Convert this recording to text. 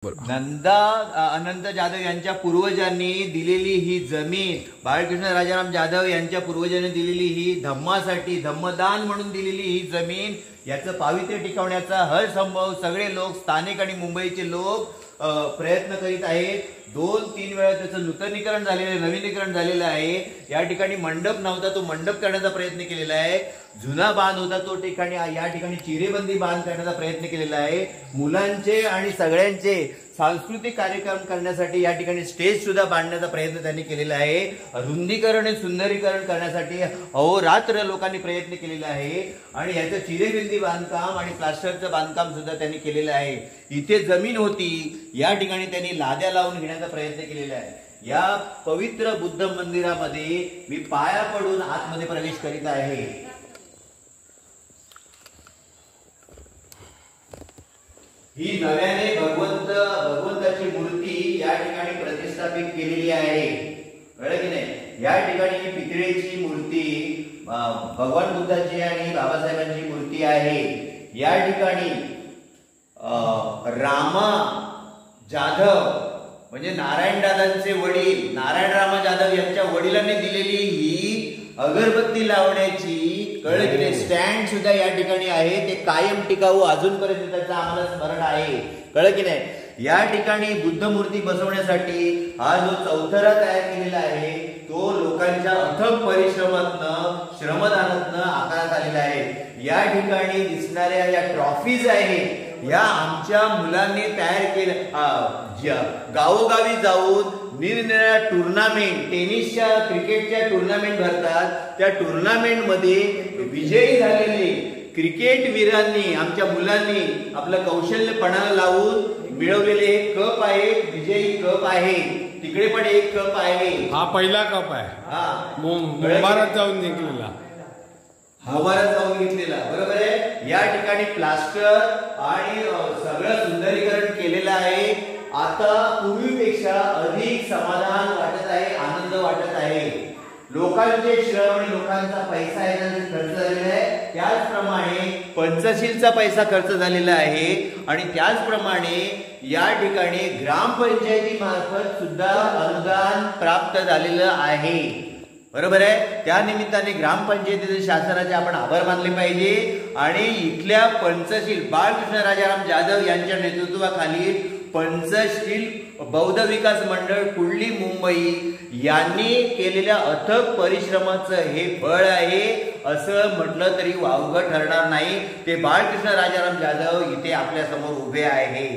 नंदा अनंत जाधव यांच्या पूर्वजांनी दिलेली ही जमीन, बाळकृष्ण राजाराम जाधव यांच्या पूर्वजांनी दिलेली ही धम्मासाठी धम्मदान म्हणून दिलेली ही जमीन, याचं पावित्र्य टिकवण्याचा हर संभव सगळे लोक, स्थानिक आणि मुंबईचे लोक प्रयत्न करीत आहेत. 2-3 वेळा त्याचं नूतनीकरण झालेलं आहे, नवीनीकरण झालेलं आहे. या ठिकाणी मंडप नव्हता, तो मंडप करण्याचा प्रयत्न केलेला आहे. जुना बांध होता, तो ठिकाणी या ठिकाणी चिरेबंदी बांध करण्याचा प्रयत्न केलेला आहे. मुलांचे आणि सगळ्यांचे सांस्कृतिक कार्यक्रम करण्यासाठी या ठिकाणी स्टेज सुद्धा बांधण्याचा प्रयत्न त्यांनी केलेला आहे. रुंदीकरण आणि सुंदरीकरण करण्यासाठी अहोरात्र लोकांनी प्रयत्न केलेला आहे आणि याचं चिरेबंदी बांधकाम आणि प्लास्टरचं बांधकाम सुद्धा त्यांनी केलेलं आहे. इथे जमीन होती, या ठिकाणी त्यांनी लाद्या लावून घेण्याचा प्रयत्न केलेला आहे. या पवित्र बुद्ध मंदिरामध्ये मी पाया पडून आतमध्ये प्रवेश करीत आहे. ही नव्याने भगवंताची मूर्ती या ठिकाणी प्रतिष्ठापित केलेली आहे. कळलं की नाही? या ठिकाणी ही पितळेची मूर्ती भगवान बुद्धाची आणि बाबासाहेबांची मूर्ती आहे. या ठिकाणी रामा जाधव म्हणजे नारायण दादांचे वडील, नारायण रामा जाधव यांच्या वडिलांनी दिलेली ही अगरबत्ती लावण्याची, कळलं की नाही, स्टँड सुद्धा या ठिकाणी आहे. ते कायम टिकाऊ अजूनपर्यंत त्याचं आम्हाला स्मरण आहे. कळलं की नाही? या ठिकाणी बुद्ध मूर्ती बसवण्यासाठी हा जो चौथरा तयार केलेला आहे तो लोकांच्या अथक परिश्रमातनं, श्रमदानातनं आकारात आलेला आहे. या ठिकाणी दिसणाऱ्या या ट्रॉफीज आहेत, या आमच्या मुलांनी तयार केल्या. गावोगावी जाऊन निरनिराळ्या टुर्नामेंट, टेनिसच्या, क्रिकेटच्या टुर्नामेंट भरतात. त्या टुर्नामेंट मध्ये विजयी झालेले क्रिकेट वीरांनी, आमच्या मुलांनी आपलं कौशल्य पणाला लावून मिळवलेले एक कप आहे, विजयी कप आहे. तिकडे पण एक कप आहे. हा पहिला कप आहे. हा मुंबईत जाऊन जिंकलेला, मुंबईत जाऊन घेतलेला, बरोबर आहे. या ठिकाणी प्लास्टर आणि सगळं सुंदरीकरण केलेलं आहे. आता पूर्वीपेक्षा अधिक समाधान वाटत आहे, आनंद वाटत आहे. लोकांचे श्रम आणि लोकांचा पैसा याच्यासाठी खर्च झालेला आहे. त्याचप्रमाणे पंचशीलचा पैसा खर्च झालेला आहे आणि त्याचप्रमाणे या ठिकाणी ग्रामपंचायती मार्फत सुद्धा अनुदान प्राप्त झालेलं आहे. बरोबर आहे. त्या निमित्ताने ग्रामपंचायतीचे शासनाचे आपण आभार मानले पाहिजे आणि इथल्या पंचशील बाळकृष्ण राजाराम जाधव यांच्या नेतृत्वाखाली पंचशील बौद्ध विकास मंडळ कुर्ली मुंबई यांनी केलेल्या अथक परिश्रमाचं हे फळ आहे असं म्हटलं तरी वावगं ठरणार नाही. ते बाळकृष्ण राजाराम जाधव इथे आपल्या समोर उभे आहे.